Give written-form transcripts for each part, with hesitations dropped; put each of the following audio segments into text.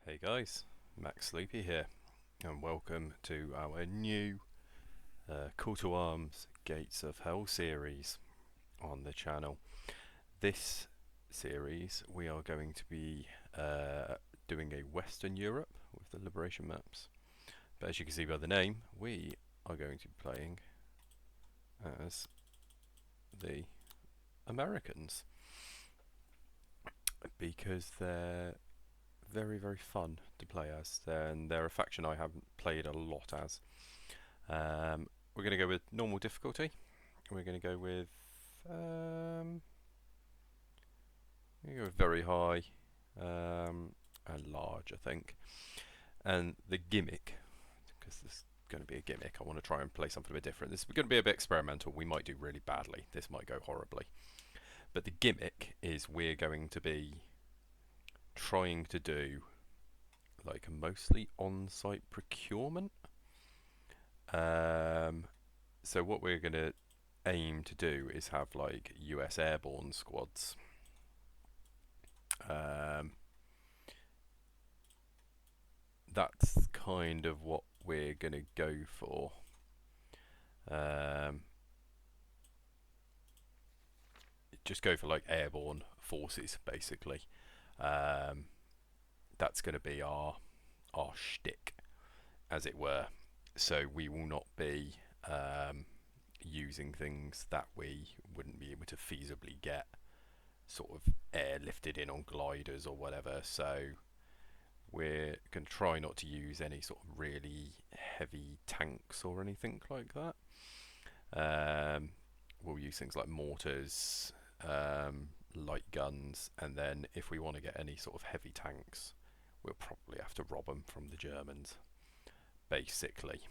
Hey guys, Max Sleepy here, and welcome to our new Call to Arms Gates of Hell series on the channel. This series we are going to be doing a Western Europe with the Liberation maps, but as you can see by the name, we are going to be playing as the Americans because they're very fun to play as, and they're a faction I haven't played a lot as. We're going to go with normal difficulty. We're going to go with very high and large, I think. And the gimmick, because this is going to be a gimmick, I want to try and play something a bit different. This is going to be a bit experimental. We might do really badly. This might go horribly. But the gimmick is we're going to be trying to do like mostly on-site procurement. So what we're going to aim to do is have like US Airborne squads. That's kind of what we're going to go for. Just go for like airborne forces, basically. That's going to be our shtick, as it were. So we will not be using things that we wouldn't be able to feasibly get sort of airlifted in on gliders or whatever. So we're going to try not to use any sort of really heavy tanks or anything like that. We'll use things like mortars, light guns, and then if we want to get any sort of heavy tanks, we'll probably have to rob them from the Germans, basically.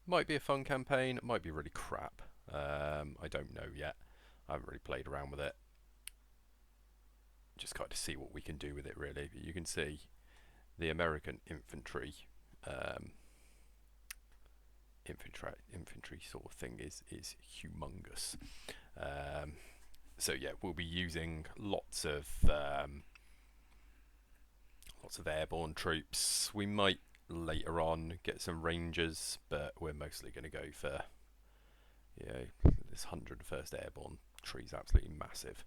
Might be a fun campaign, it might be really crap. I don't know yet. I haven't really played around with it. Just kind of see what we can do with it, really. But you can see the American infantry sort of thing is humongous. So yeah, we'll be using lots of airborne troops. We might later on get some rangers, but we're mostly going to go for, you know, this 101st Airborne tree is absolutely massive.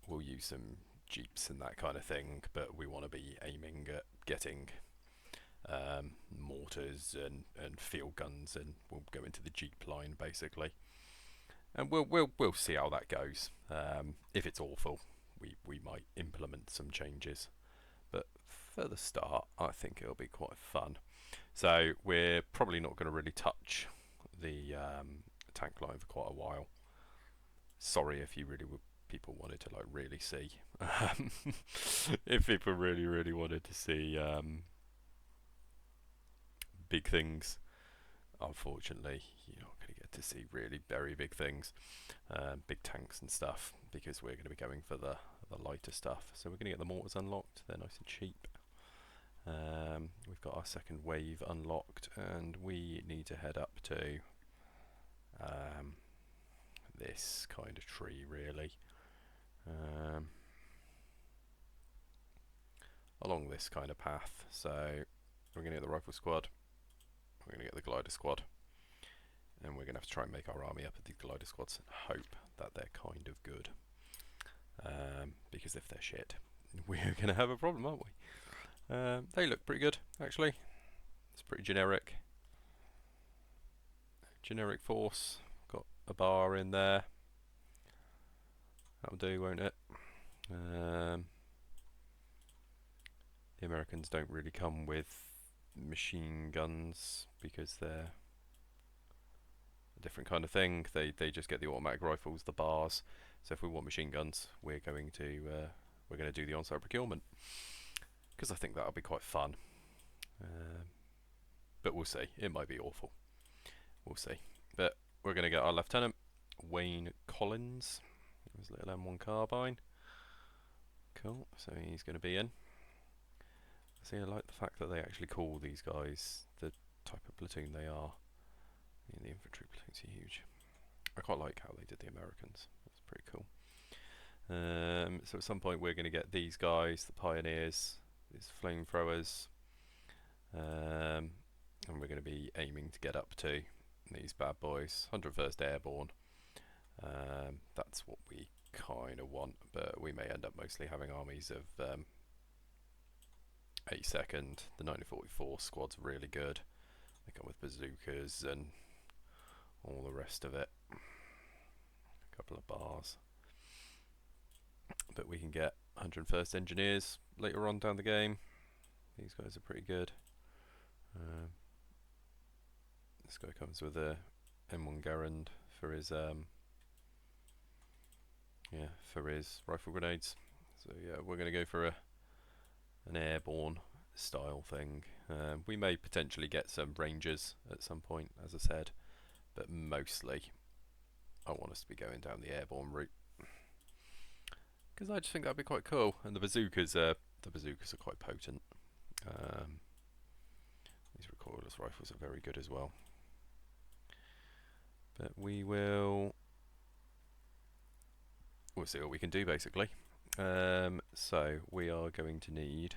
We'll use some jeeps and that kind of thing, but we want to be aiming at getting mortars and field guns, and we'll go into the jeep line basically, and we'll see how that goes. If it's awful, we might implement some changes, but for the start I think it'll be quite fun. So we're probably not going to really touch the tank line for quite a while. Sorry if you really people wanted to like really see if people really wanted to see big things. Unfortunately, you're not going to get to see really very big things, big tanks and stuff, because we're going to be going for the lighter stuff. So we're going to get the mortars unlocked. They're nice and cheap. We've got our second wave unlocked, and we need to head up to this kind of tree, really. Along this kind of path. So we're going to get the rifle squad, we're going to get the glider squad, and we're going to have to try and make our army up at the glider squads and hope that they're kind of good. Because if they're shit, we're going to have a problem, aren't we? They look pretty good, actually. It's pretty generic. Generic force. Got a bar in there. That'll do, won't it? The Americans don't really come with machine guns because they're a different kind of thing. They just get the automatic rifles, the bars. So if we want machine guns, we're going to do the on-site procurement, because I think that'll be quite fun. But we'll see. It might be awful. We'll see. But we're going to get our Lieutenant Wayne Collins. His little M1 carbine. Cool. So he's going to be in. See, I like the fact that they actually call these guys the type of platoon they are. Yeah, the infantry platoons are huge. I quite like how they did the Americans. That's pretty cool. So at some point we're going to get these guys, the pioneers, these flamethrowers, and we're going to be aiming to get up to these bad boys, 101st Airborne. That's what we kind of want, but we may end up mostly having armies of 82nd. The 1944 squad's really good. They come with bazookas and all the rest of it. A couple of bars. But we can get 101st Engineers later on down the game. These guys are pretty good. This guy comes with a M1 Garand for his for his rifle grenades. So yeah, we're going to go for an airborne style thing. We may potentially get some rangers at some point, as I said, but mostly I want us to be going down the airborne route because I just think that'd be quite cool. And the bazookas are quite potent. These recoilless rifles are very good as well. But we'll see what we can do basically. So we are going to need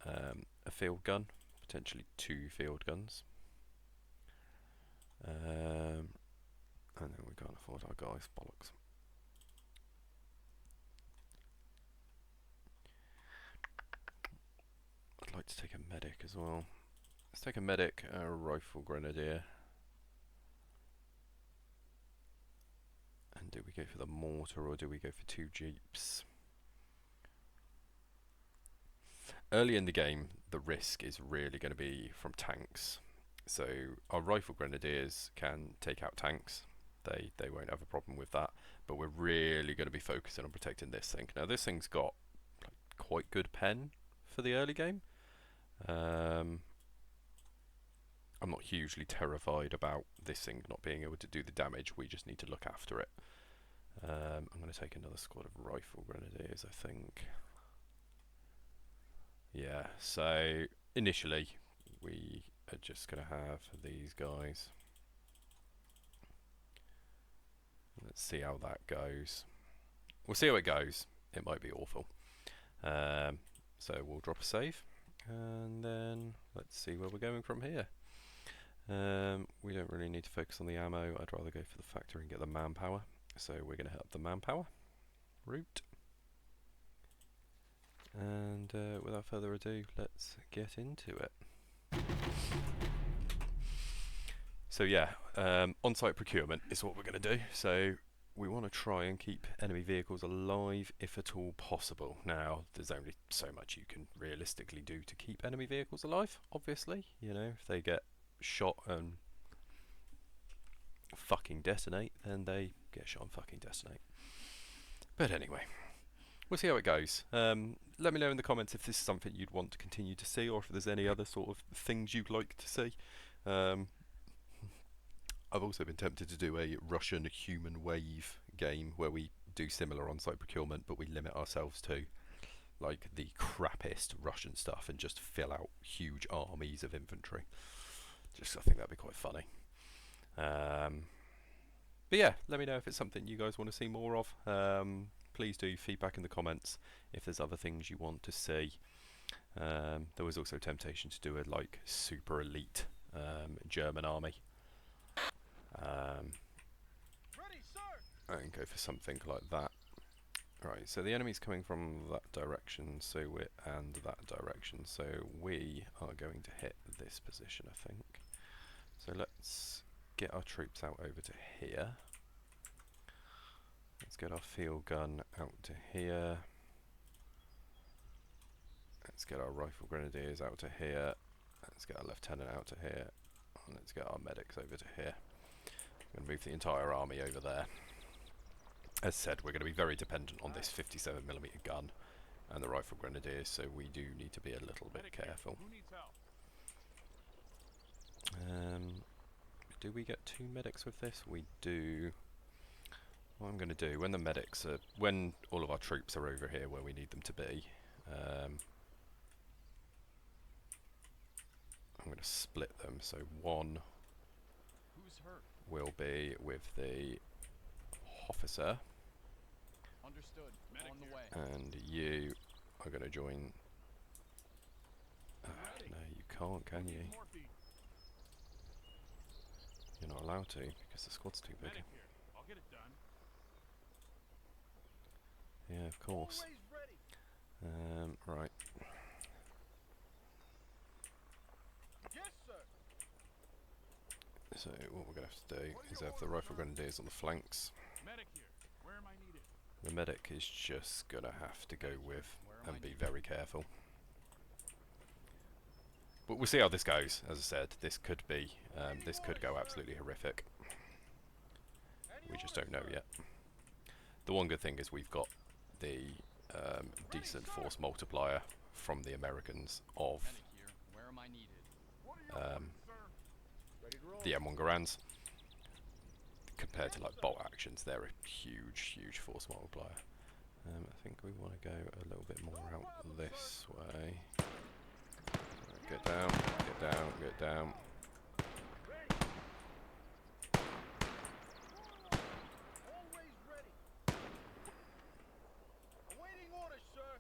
a field gun, potentially 2 field guns, and then we can't afford our guys, bollocks. I'd like to take a medic as well. Let's take a medic, a rifle grenadier. And do we go for the mortar or do we go for 2 jeeps? Early in the game, the risk is really going to be from tanks. So our rifle grenadiers can take out tanks. They won't have a problem with that. But we're really going to be focusing on protecting this thing. Now this thing's got like, quite good pen for the early game. I'm not hugely terrified about this thing not being able to do the damage. We just need to look after it. I'm going to take another squad of rifle grenadiers, I think. Yeah, so initially we are just going to have these guys. Let's see how that goes. We'll see how it goes. It might be awful. So we'll drop a save and then let's see where we're going from here. We don't really need to focus on the ammo. I'd rather go for the factory and get the manpower. So we're going to hit up the manpower route. And without further ado, let's get into it. So yeah, on-site procurement is what we're going to do. So we want to try and keep enemy vehicles alive if at all possible. Now, there's only so much you can realistically do to keep enemy vehicles alive, obviously. You know, if they get shot and fucking detonate, then they get shot and fucking detonate. But anyway, we'll see how it goes. Let me know in the comments if this is something you'd want to continue to see, or if there's any other sort of things you'd like to see. I've also been tempted to do a Russian human wave game where we do similar on-site procurement, but we limit ourselves to like the crappiest Russian stuff and just fill out huge armies of infantry. I think that'd be quite funny. But yeah, let me know if it's something you guys want to see more of. Please do feedback in the comments if there's other things you want to see. There was also temptation to do a like super elite German army. Ready, sir. And go for something like that. Right, so the enemy's coming from that direction, so and that direction, so we are going to hit this position, I think. So let's get our troops out over to here. Let's get our field gun out to here. Let's get our rifle grenadiers out to here. Let's get our lieutenant out to here. And let's get our medics over to here. I'm going to move the entire army over there. As said, we're going to be very dependent on this 57mm gun and the rifle grenadiers, so we do need to be a little bit careful. Do we get 2 medics with this? We do. What I'm going to do, when all of our troops are over here where we need them to be, I'm going to split them. So one will be with the officer, Understood. On the way. And you are going to join. No, you can't, can you? You're not allowed to because the squad's too big. I'll get it done. Yeah, of course. Right. Yes, sir. So what we're going to have to do is have the rifle grenadiers on the flanks. Medic here. Where am I needed? The medic is just going to have to go with and be very careful. But we'll see how this goes. As I said, this could go absolutely horrific. We just don't know yet. The one good thing is we've got the decent force multiplier from the Americans of the M1 Garands. Compared to like bolt actions, they're a huge force multiplier. I think we want to go a little bit more out this way. Get down, get down, get down. Always ready. Awaiting orders, sir.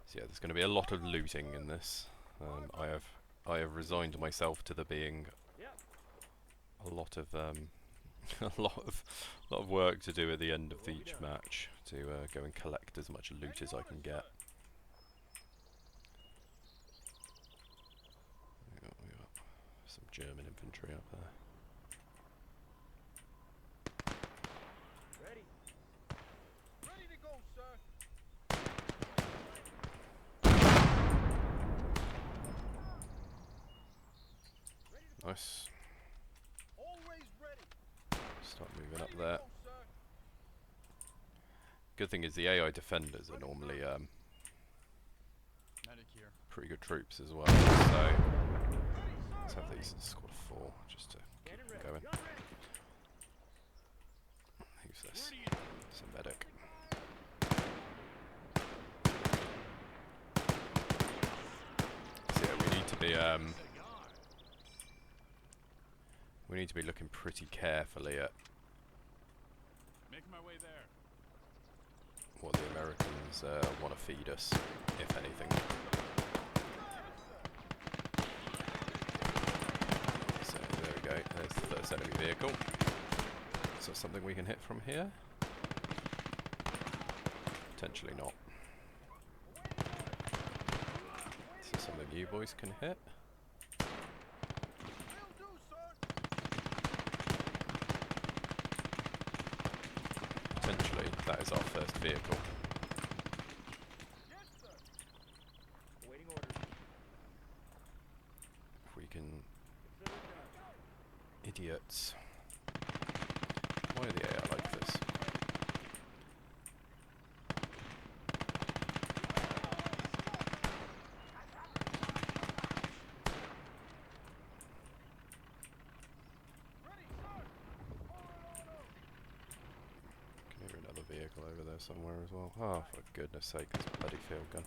So yeah, there's going to be a lot of looting in this. I have resigned myself to there being a lot of a lot of work to do at the end of each match to go and collect as much loot as I can get. We got some German infantry up there. Ready. Ready to go, sir. Nice. Always ready. Start moving up there. Good thing is the AI defenders are normally pretty good troops as well. So let's have these in squad 4 just to keep them going. Who's this? It's a medic. So yeah, we need to be looking pretty carefully at Making my way there. what the Americans want to feed us, if anything. So there we go, there's the first enemy vehicle. So something we can hit from here? Potentially not. So something you boys can hit? Potentially, that is our first vehicle. Yes, sir. Awaiting orders. If we can... Idiots. Why are the AI like this? Ready, sir. Can hear another vehicle over there somewhere as well. Oh, for goodness sake, this bloody field gun.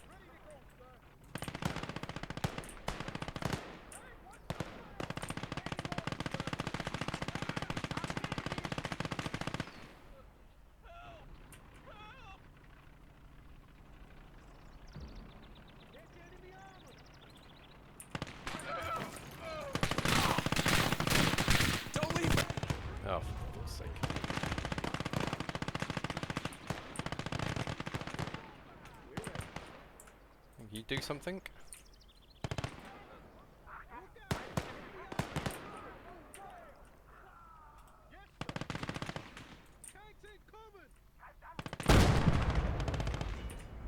Oh, for God's sake. Can you do something?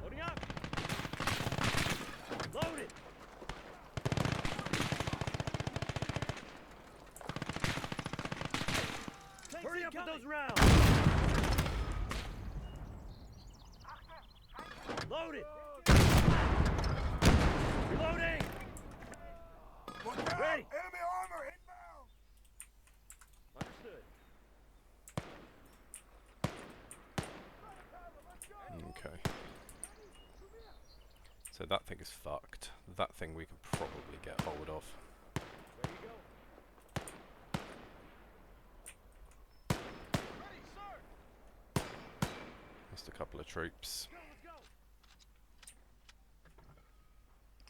Loading up. Loaded. Hurry up with those rounds. Loaded. Reloading. Ready. Enemy armor inbound! Understood. Okay. So that thing is fucked. That thing we can probably get hold of. Ready to go. Ready, sir. lost a couple of troops. Let's go.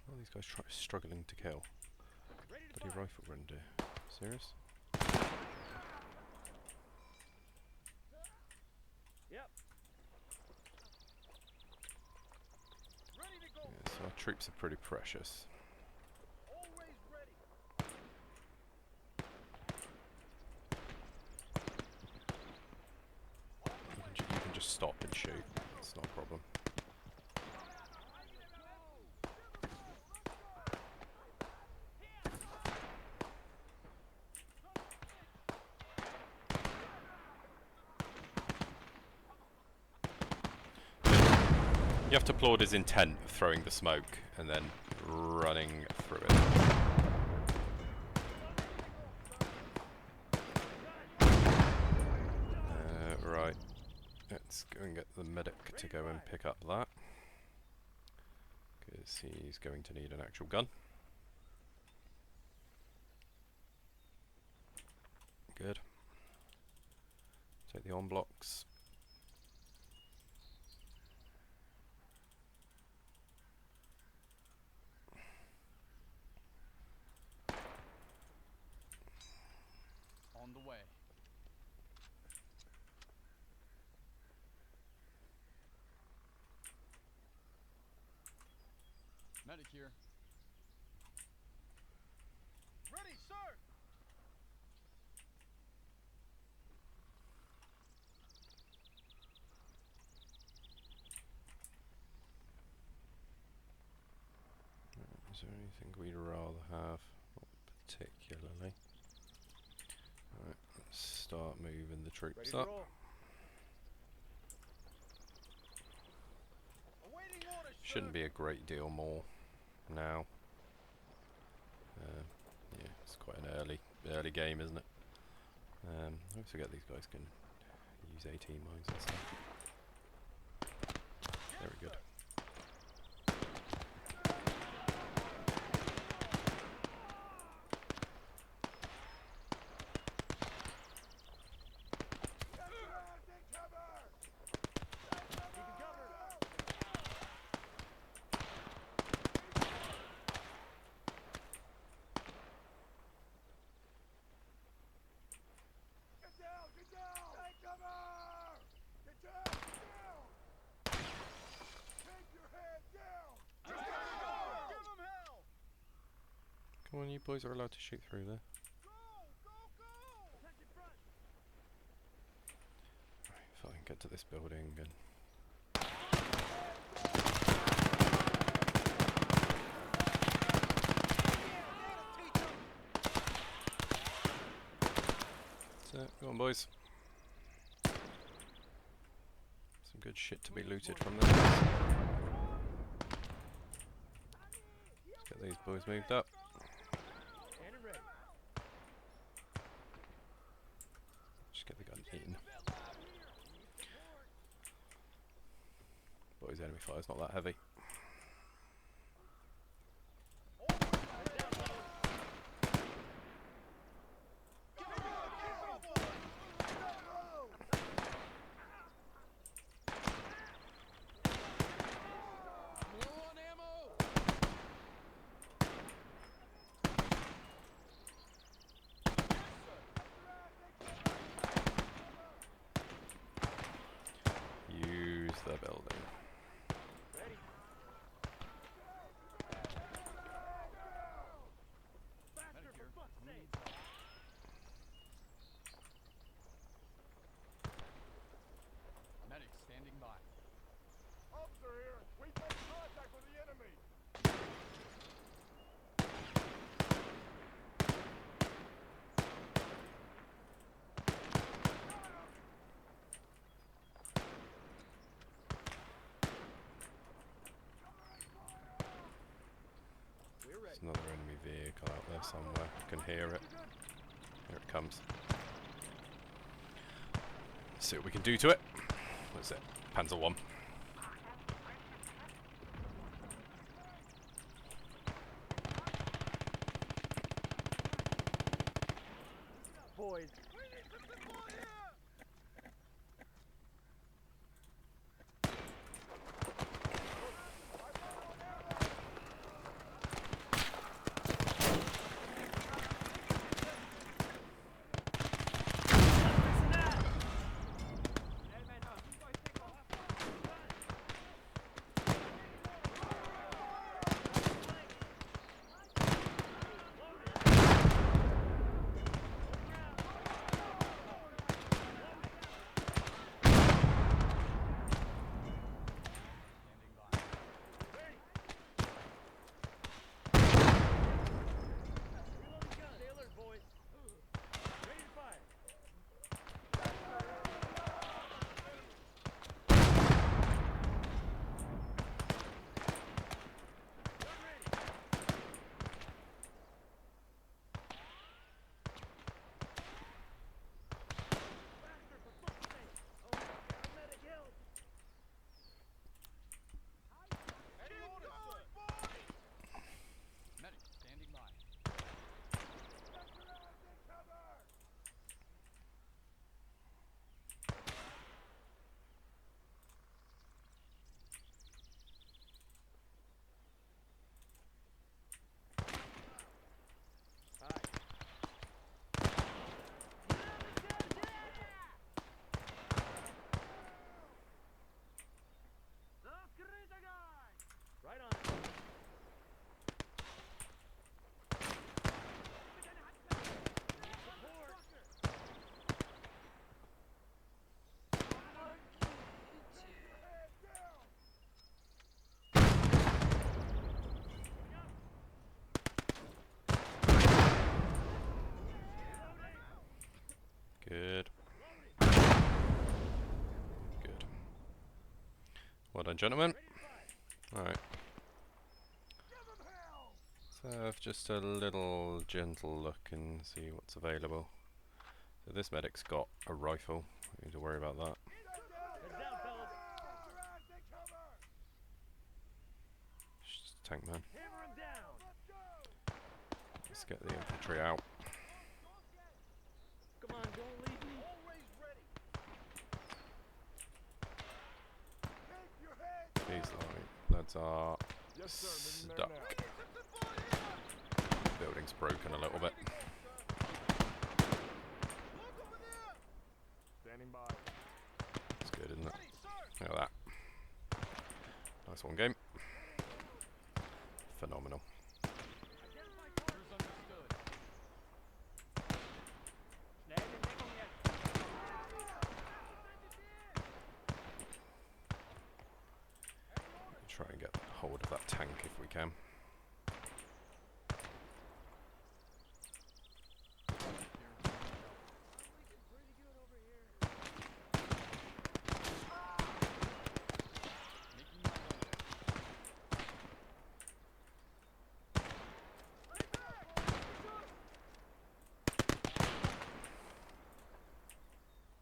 What are these guys struggling to kill? Ready to Bloody fire. rifle render. Serious? Yep. Ready to go. Yeah, so our troops are pretty precious. Always ready. You can just stop and shoot. It's not a problem. You have to applaud his intent of throwing the smoke and then running through it. Right. Let's go and get the medic to go and pick up that. Because he's going to need an actual gun. Good. Take the on blocks. On the way. Medic here. Ready, sir. Is there anything we'd rather have? Not particularly. Alright, let's start moving the Ready troops to up. roll. Awaiting orders, sir. Shouldn't be a great deal more now. Yeah, it's quite an early game, isn't it? I always forget these guys can use 18 mines and stuff. Very good. Keeping cover. Get down! Get down! Take cover! Get down! Get down! Take your head down! Give him hell. Come on, you boys are allowed to shoot through there. Go! Go! Go! Attention front. Right, fine, get to this building and... That's it, go on boys. Some good shit to be looted from there. Let's get these boys moved up. Standing ready. Just get the gun eaten. Boys, enemy fire's not that heavy. Low on ammo. Use the building. Ready. Faster, Medic for here. fuck's sake. Medic standing by. Officer here! We've made contact with the enemy! We're ready. There's another enemy vehicle out there somewhere. I can hear it. Here it comes. Let's see what we can do to it. What's it? Panzer 1. Boys. Well done, gentlemen. Ready to fire. Alright, Give him hell! so have just a little gentle look and see what's available. So this medic's got a rifle. Don't need to worry about that. Heads down, fellas. Get your ass in cover! It's just a tank man. Hammer him down. Let's go! Let's get the infantry out. Come on, don't leave me. Always ready! Keep your head! These lads are Yes, sir. stuck. Building's broken a little bit. Standing by. It's good, isn't it? Look at that. Nice one, game. Phenomenal. Orders understood. Snag and hang on yet. Try and get hold of that tank if we can. Making my way there.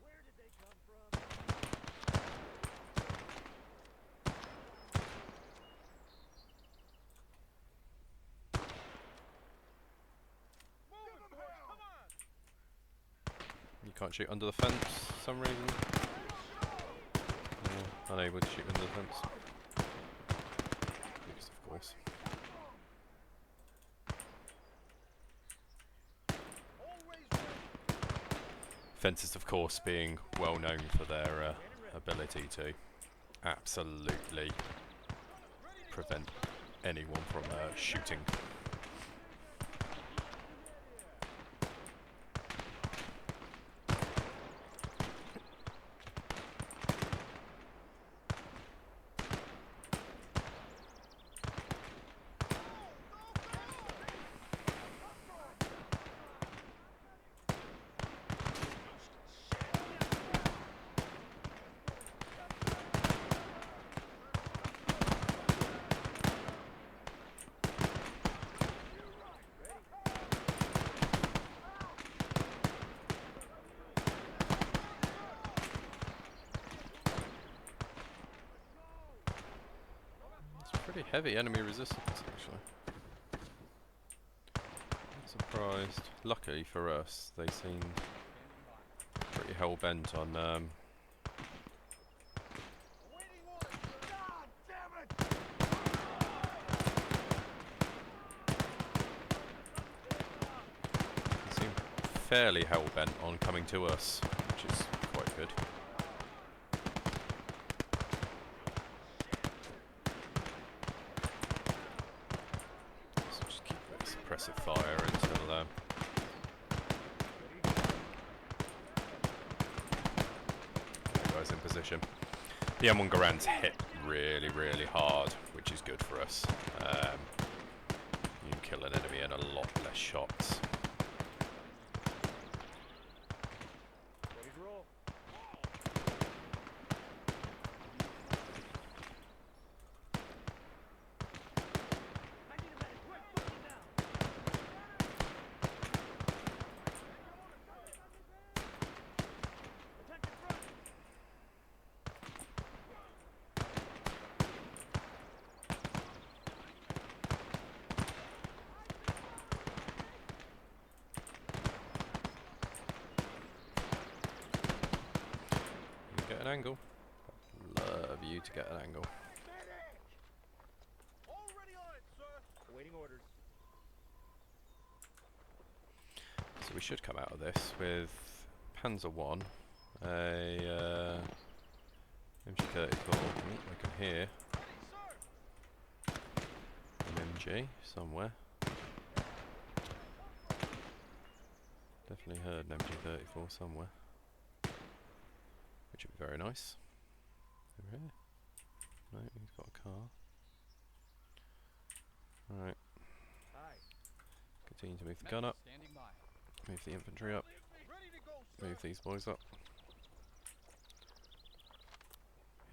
Where did they come from? Give him hell! You can't shoot under the fence for some reason. Yeah, unable to shoot under the fence. Yes, of course. Always ready! Fences, of course, being well known for their ability to absolutely prevent anyone from shooting. Pretty heavy enemy resistance, actually. Not surprised. Luckily for us, they seem pretty hell bent on Awaiting orders! God damn it! they seem fairly hell bent on coming to us, which is quite good. So just keep a suppressive fire until the guys in position. The M1 Garand's hit really, really hard, which is good for us. You can kill an enemy in a lot less shots. Ready to roll. I need a medic. Quick, put him down. Attack the front. You get an angle. Love you to get an angle. Medic! Already on it, sir! Awaiting orders. So we should come out of this with Panzer 1, a MG34, I can hear an MG somewhere. Definitely heard an MG34 somewhere, which would be very nice. Over here. No, he's got a car. Alright, Aye. continue to move the gun up, Standing by. move the infantry up, Ready to go, sir! move these boys up.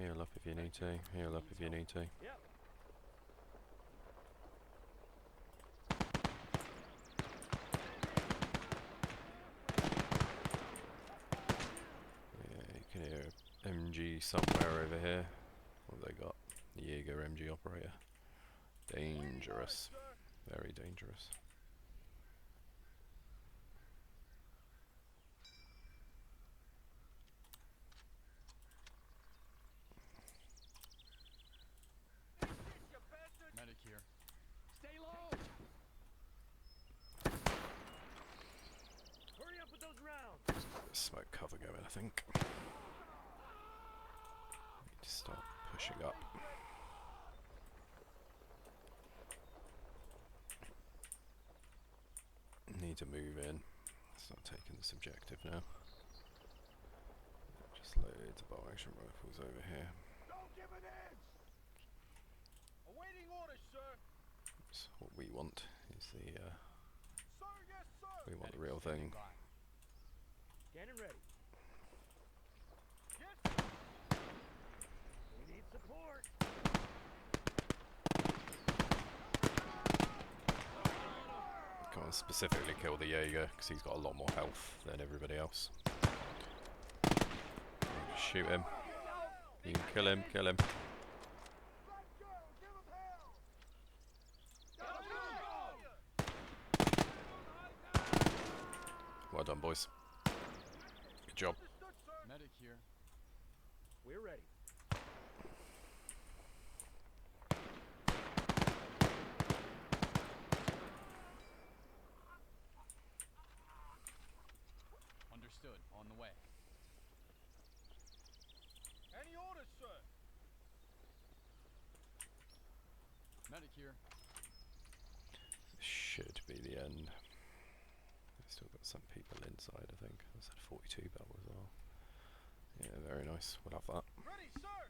Heal up if you need to. Heal up if you need to. Yep. Yeah, you can hear MG somewhere over here. What have they got? Jaeger MG operator. Dangerous. Very dangerous. Medic here. Stay low! Hurry up with those rounds. There's a bit of smoke cover going, I think. Need to start pushing up. Need to move in. Start taking this objective now. Just loads of bow action rifles over here. Don't give an inch! Awaiting orders, sir! So what we want is the Sir, yes, sir! we want the Medic real standing thing. by. Standing ready. Yes, We need support. Can't specifically kill the Jaeger because he's got a lot more health than everybody else. Shoot him. You can kill him. Kill him. let's go! Give him hell! Well done, boys. Good job. Understood, sir! Medic here. We're ready. Understood. On the way. Any orders, sir? Medic here. This should be the end. We've still got some people inside, I think. I said 42 bell as well. Yeah, very nice. We'll have that. Ready, sir!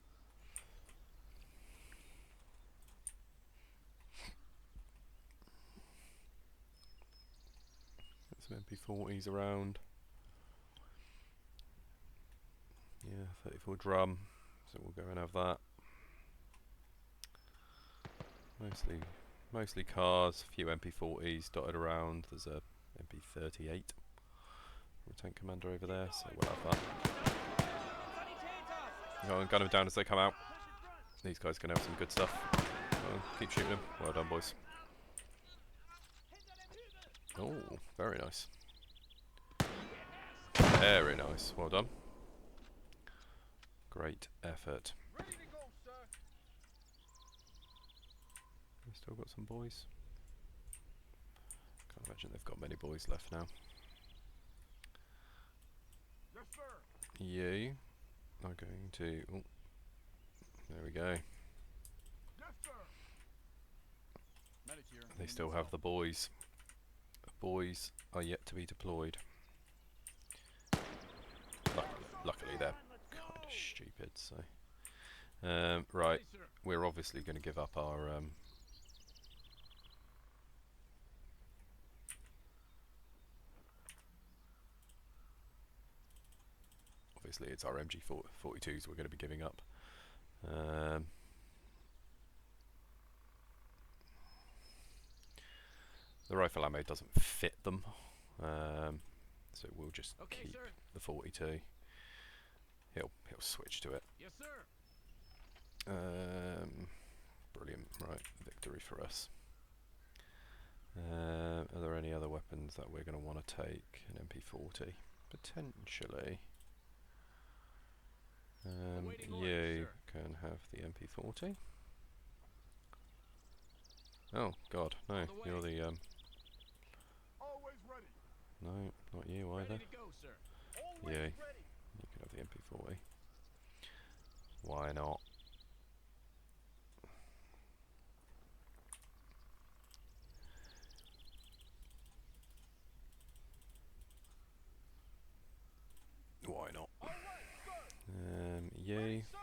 Get some MP40s around. Yeah, 34 drum. So we'll go and have that. Mostly cars, a few MP40s dotted around. There's a MP38 from a tank commander over there, so we'll have that. Go and gun them down as they come out. These guys can have some good stuff. Well, keep shooting them. Well done, boys. Oh, very nice. Very nice. Well done. Great effort. Ready to go, sir! We've still got some boys. Can't imagine they've got many boys left now. Yes, sir! You are going to... Oh, there we go. Yes, sir! Medic here. They still have the boys. The boys are yet to be deployed. Luckily they're kind of stupid, so... right, Ready, sir. we're obviously going to give up our... obviously it's our MG42s we're going to be giving up. The rifle ammo doesn't fit them, so we'll just Okay, keep sir. the 42. He'll switch to it. Yes, sir. Brilliant. Right, victory for us. Are there any other weapons that we're going to want to take? An MP40 potentially. Awaiting orders, You sir. can have the MP40. Oh God, no! On the You're way. the Always ready! no, not you either. Ready to go, sir. Always Yeah. ready! You can have the MP40. Why not? Why not? All right, sir! You Ready, sir!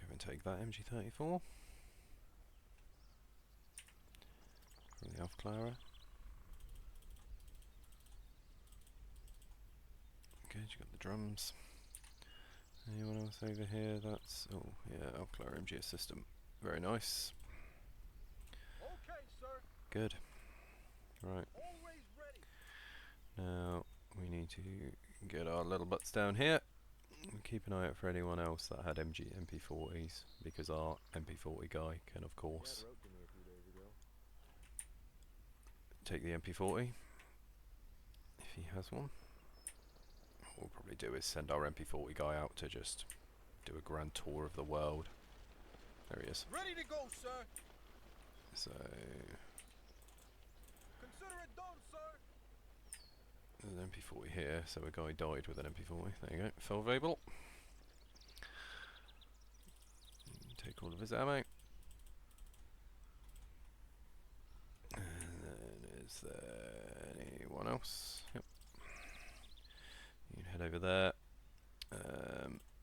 go and take that MG34 from the Alpha Clara. Good, you got the drums. that's over here. That's, oh yeah, Alclar MGS system. Very nice. Okay, sir. Good. Right. Always ready. Now we need to get our little butts down here. Keep an eye out for anyone else that had MP40s, because our MP40 guy can, of course, take the MP40 if he has one. What we'll probably do is send our MP40 guy out to just do a grand tour of the world. There he is. Ready to go, sir. So Consider it done, sir. there's an MP40 here, so a guy died with an MP40. There you go, Phil Vabel. Take all of his ammo. And then is there anyone else? Yep. You can head over there.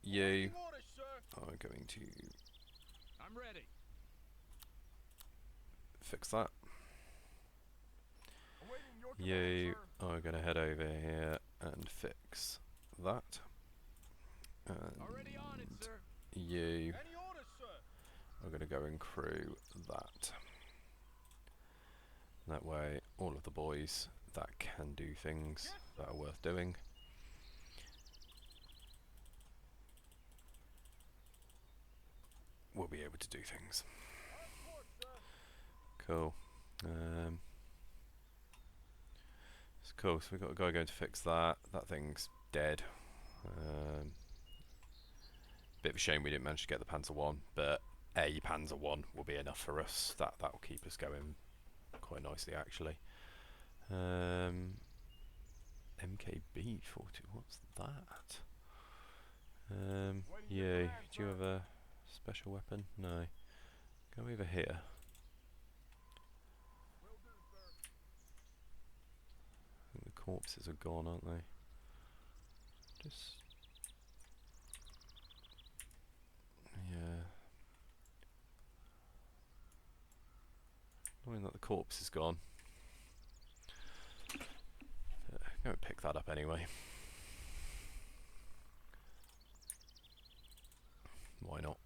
You Awaiting orders, sir. are going to I'm ready. fix that. Awaiting your You command, sir. are going to head over here and fix that. Already on it, And sir. you Any orders, sir. are going to go and crew that. That way, all of the boys that can do things that are worth doing will be able to do things. Of course, sir. Cool. It's cool. So we've got a guy going to fix that. That thing's dead. Bit of a shame we didn't manage to get the Panzer 1, but a Panzer 1 will be enough for us. That will keep us going quite nicely, actually. MKB 40. What's that? Yeah. Do you have a special weapon? No. Go over here. Will do, sir. I think the corpses are gone, aren't they? Just. Yeah. Knowing that the corpse is gone. Go and pick that up anyway. Why not?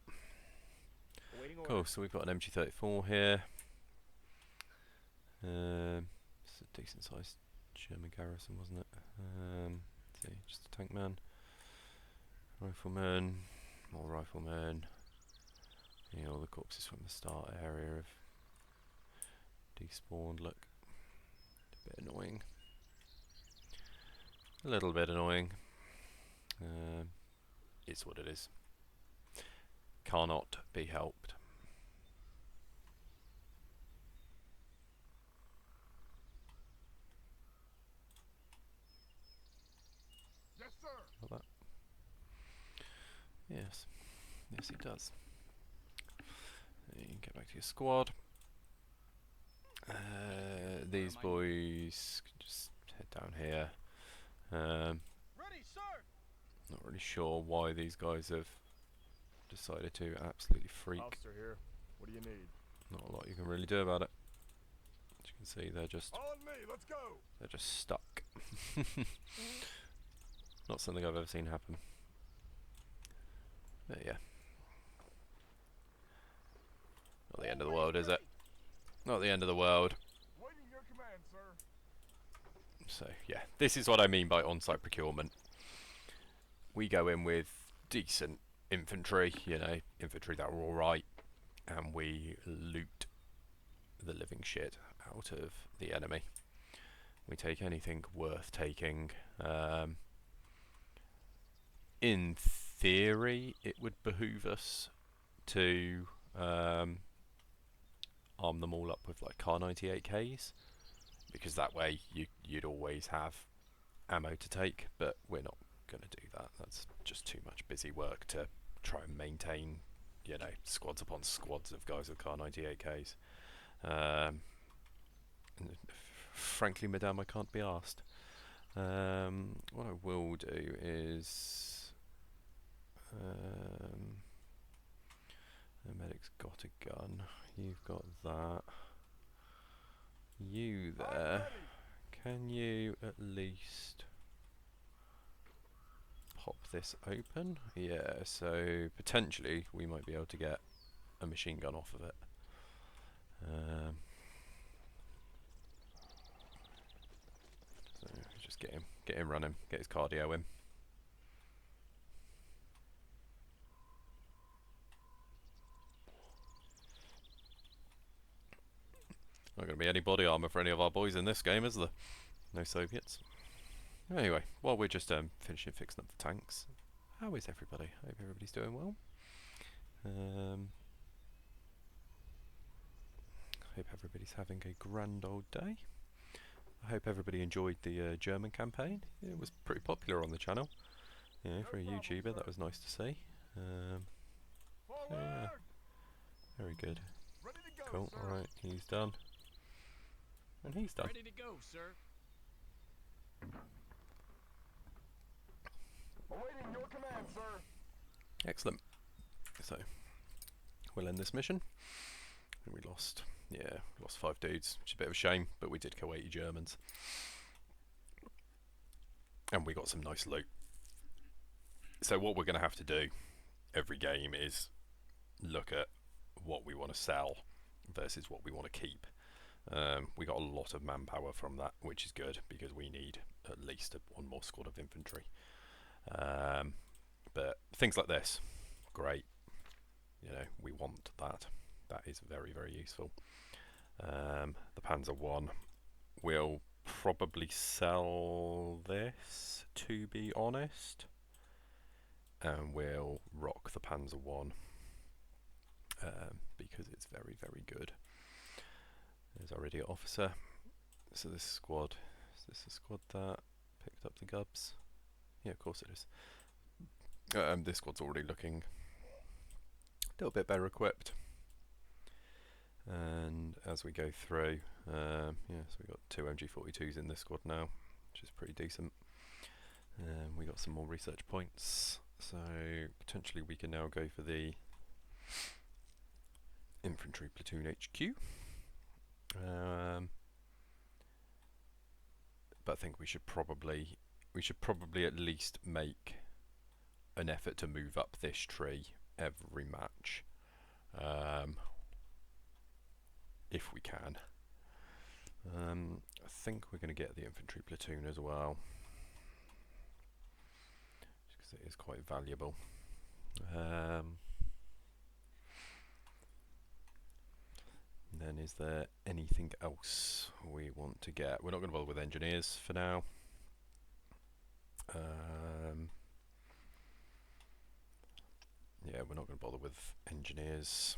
Awaiting Cool, so we've got an MG34 here. It's a decent sized German garrison, wasn't it? Let's see, just a tank man. Rifleman, more riflemen. Yeah, all the corpses from the start area have despawned, look. A bit annoying. A little bit annoying. It's what it is. Cannot be helped. Yes, sir. Like that. Yes. Yes, he does. You can get back to your squad. These boys can just head down here. Ready, sir. Not really sure why these guys have decided to absolutely freak. Officer here. What do you need? Not a lot you can really do about it. As you can see, they're just On me. Let's go. stuck. Not something I've ever seen happen. But yeah. Not the end of the world, is it? Not the end of the world. Waiting your command, sir. So yeah, this is what I mean by on-site procurement. We go in with decent infantry, you know, infantry that are alright, and we loot the living shit out of the enemy. We take anything worth taking. In theory, it would behoove us to arm them all up with like Kar 98Ks, because that way you'd always have ammo to take, but we're not going to do that. That's just too much busy work to try and maintain, you know, squads upon squads of guys with Kar 98Ks. Frankly, madame, I can't be asked. What I will do is the medic's got a gun. You've got that. You there? Can you at least pop this open. Yeah, so potentially we might be able to get a machine gun off of it. So just get him running, get his cardio in. Not going to be any body armor for any of our boys in this game, is there? No Soviets. Anyway, while we're just finishing fixing up the tanks, how is everybody? Hope everybody's doing well. Hope everybody's having a grand old day. I hope everybody enjoyed the German campaign. It was pretty popular on the channel. Yeah, for a YouTuber, that was nice to see. So yeah, very good. Ready to go, Cool. sir. All right, he's done, and he's done. Ready to go, sir. Awaiting your command, sir. Excellent. So we'll end this mission. And we lost 5 dudes, which is a bit of a shame, but we did kill 80 Germans. And we got some nice loot. So what we're going to have to do every game is look at what we want to sell versus what we want to keep. We got a lot of manpower from that, which is good, because we need at least one more squad of infantry. But things like this, great. You know, we want that. That is very, very useful. The Panzer 1 will probably sell this, to be honest, and we'll rock the Panzer 1 because it's very, very good. There's our idiot officer. So this squad, is this the squad that picked up the gubs? Yeah, of course it is. This squad's already looking a little bit better equipped. And as we go through, yeah, so we've got 2 MG42s in this squad now, which is pretty decent. We got some more research points, so potentially we can now go for the infantry platoon HQ. But I think we should probably at least make an effort to move up this tree every match. If we can. I think we're going to get the infantry platoon as well, because it is quite valuable. Then is there anything else we want to get? We're not going to bother with engineers for now. Yeah, we're not going to bother with engineers.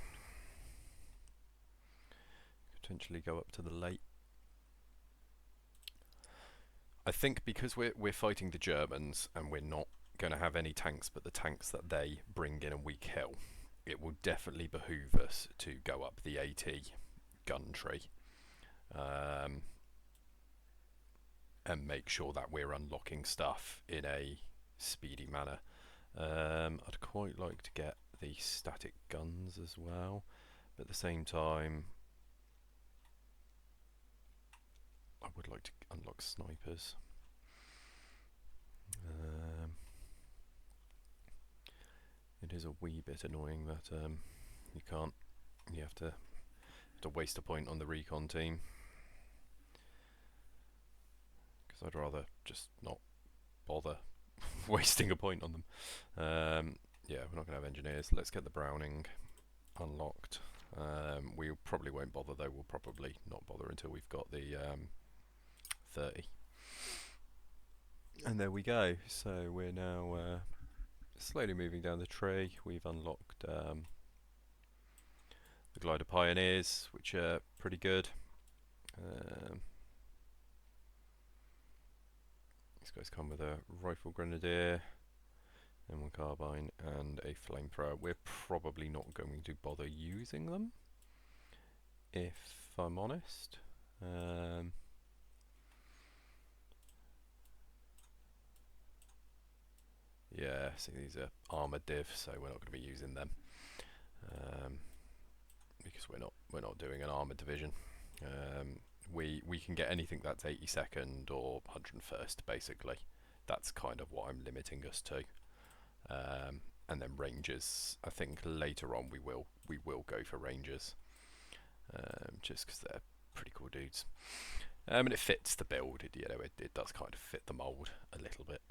Potentially go up to the late. I think because we're fighting the Germans and we're not going to have any tanks but the tanks that they bring in and we kill, it will definitely behoove us to go up the AT gun tree and make sure that we're unlocking stuff in a speedy manner. I'd quite like to get the static guns as well, but at the same time I would like to unlock snipers. It is a wee bit annoying that you have to waste a point on the recon team, because I'd rather just not bother wasting a point on them. Yeah, we're not going to have engineers. Let's get the Browning unlocked. We probably won't bother though. We'll probably not bother until we've got the 30. And there we go. So we're now slowly moving down the tree. We've unlocked the Glider Pioneers, which are pretty good. These guys come with a Rifle Grenadier, M1 carbine, and a flamethrower. We're probably not going to bother using them, if I'm honest. Yeah, see, these are armoured div, so we're not going to be using them because we're not doing an armoured division. We can get anything that's 82nd or 101st basically. that's kind of what I'm limiting us to. And then rangers, I think later on we will go for rangers, just because they're pretty cool dudes. And it fits the build. It does kind of fit the mold a little bit.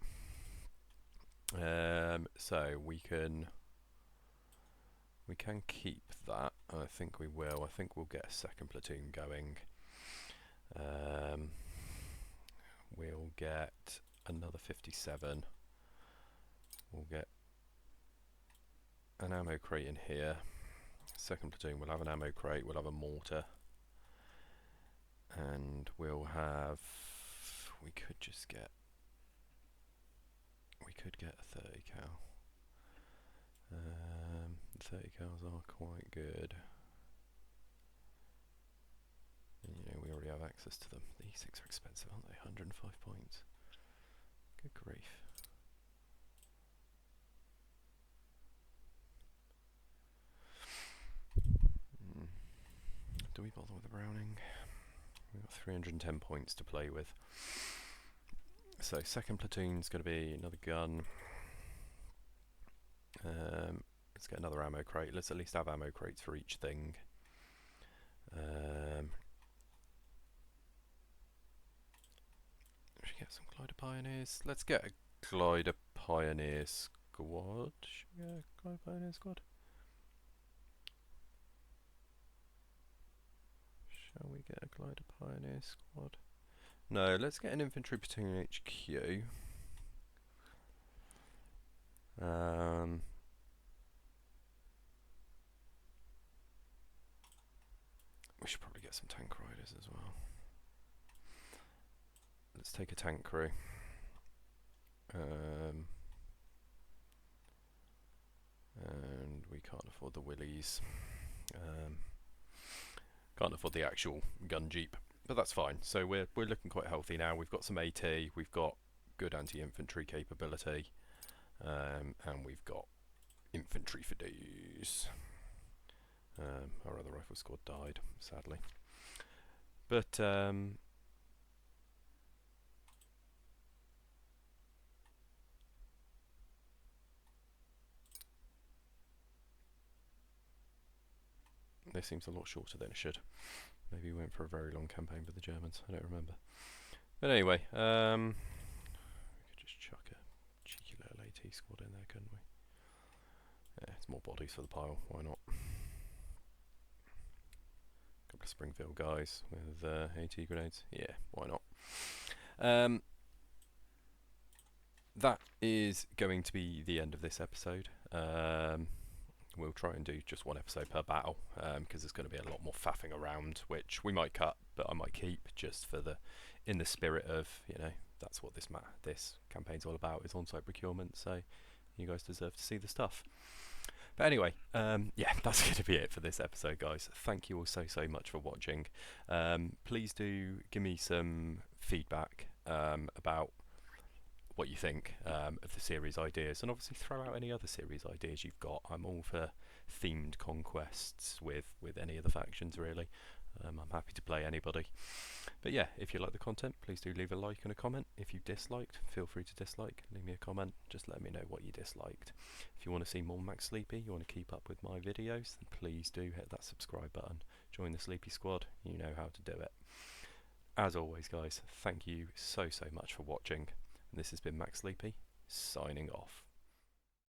So we can keep that. I think we will. I think we'll get a second platoon going. We'll get another 57. We'll get an ammo crate in here. Second platoon will have an ammo crate. We'll have a mortar. And we'll have... We could get a 30 cal. 30 cals are quite good. And, we already have access to them. The E6 are expensive, aren't they? 105 points. Good grief. Do we bother with the Browning? We've got 310 points to play with. So second platoon's going to be another gun. Let's get another ammo crate. Let's at least have ammo crates for each thing. Should we get some glider pioneers? Let's get a glider pioneer squad. Should we get a glider pioneer squad? Shall we get a glider pioneer squad? No, let's get an infantry platoon HQ. We should probably get some tank riders as well. Let's take a tank crew. And we can't afford the willies. Can't afford the actual gun jeep, but that's fine. So we're looking quite healthy now. We've got some AT, we've got good anti-infantry capability, and we've got infantry for days. Our other rifle squad died, sadly. But this seems a lot shorter than it should. Maybe we went for a very long campaign with the Germans. I don't remember. But anyway, we could just chuck a cheeky little AT squad in there, couldn't we? Yeah, it's more bodies for the pile. Why not? Couple of Springfield guys with AT grenades. Yeah, why not? That is going to be the end of this episode. We'll try and do just one episode per battle, because there's going to be a lot more faffing around, which we might cut, but I might keep just for in the spirit of, that's what this campaign's all about, is on-site procurement. So you guys deserve to see the stuff. But anyway, yeah, that's going to be it for this episode, guys. Thank you all so much for watching. Please do give me some feedback about what you think of the series ideas, and obviously throw out any other series ideas you've got. I'm all for themed conquests with any of the factions, really. I'm happy to play anybody. But yeah, if you like the content, please do leave a like and a comment. If you disliked, feel free to dislike. Leave me a comment. Just let me know what you disliked. If you want to see more Max Sleepy, you want to keep up with my videos, then please do hit that subscribe button. Join the Sleepy Squad. You know how to do it. As always, guys, thank you so much for watching. This has been Max Sleepy, signing off.